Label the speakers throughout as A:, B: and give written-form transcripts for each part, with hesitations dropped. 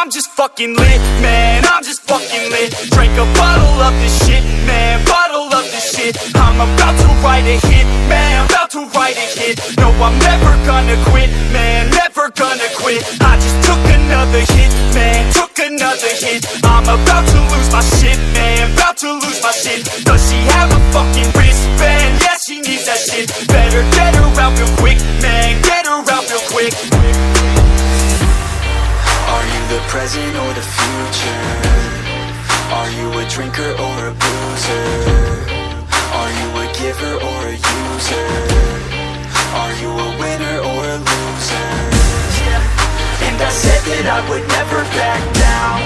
A: I'm just fucking lit, man, I'm just fucking lit. Drink a bottle of this shit, man, bottle of this shit. I'm about to write a hit, man, about to write a hit. No, I'm never gonna quit, man, never gonna quit. I just took another hit, man, took another hit. I'm about to lose my shit, man, about to lose my shit. Does she have a fucking wristband? Yeah, she needs that shit. Better get her out real quick, man, get her out real quick.
B: Are you the present or the future? Are you a drinker or a boozer? Are you a giver or a user? Are you a winner or a loser?
A: And I said that I would never back down.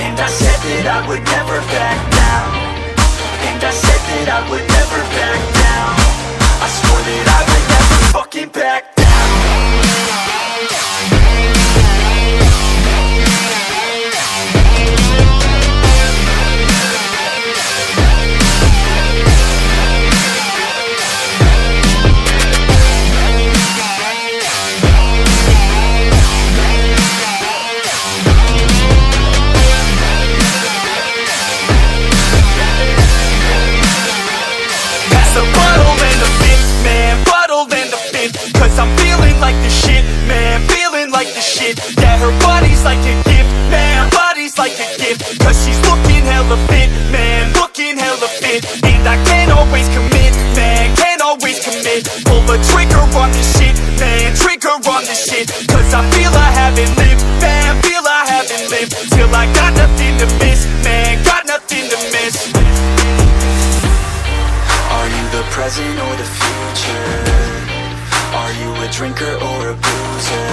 A: And I said that I would never back down. And I said that I would never back down. I swore that I would never fucking back down. Cause I'm feeling like the shit, man, feeling like the shit. Yeah, her body's like a gift, man, body's like a gift. Cause she's looking hella fit, man, looking hella fit. And I can't always commit, man, can't always commit. Pull the trigger on this shit, man, trigger on this shit. Cause I feel I haven't lived, man, feel I haven't lived. Till I got nothing to miss, man, got nothing to miss.
B: Are you the present or the future? Are you a drinker or a boozer?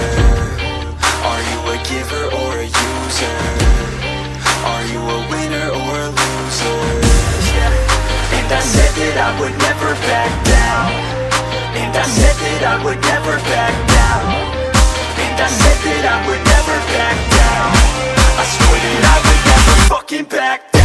B: Are you a giver or a user? Are you a winner or a loser?
A: And I said that I would never back down. And I said that I would never back down. And I said that I would never back down. I swore that I would never fucking back down.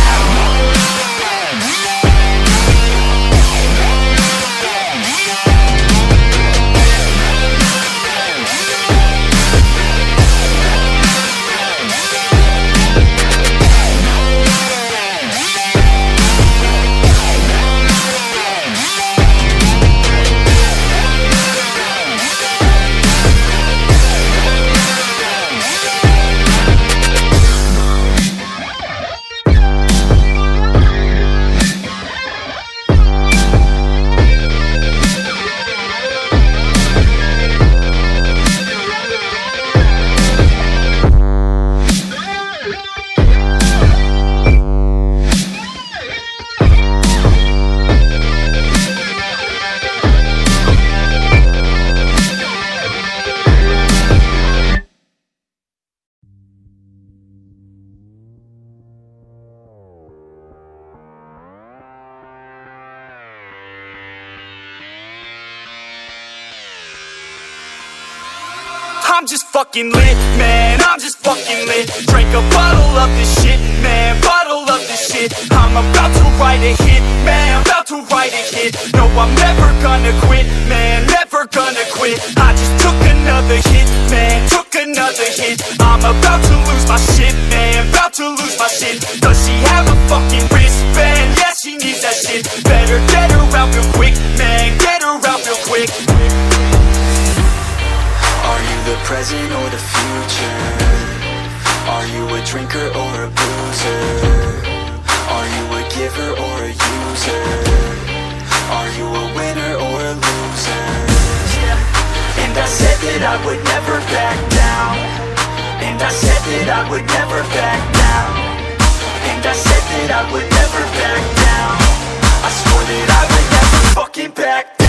A: I'm just fucking lit, man, I'm just fucking lit. Drink a bottle of this shit, man, bottle of this shit. I'm about to write a hit, man, about to write a hit. No, I'm never gonna quit, man, never gonna quit. I just took another hit, man, took another hit. I'm about to lose my shit, man, about to lose my shit. Does she have a fucking wristband? Yeah, she needs that shit. Better get her out real quick, man, get her out real quick.
B: Are you the present or the future? Are you a drinker or a boozer? Are you a giver or a user? Are you a winner or a loser?
A: And I said that I would never back down. And I said that I would never back down. And I said that I would never back down. I swore that I would never fucking back down.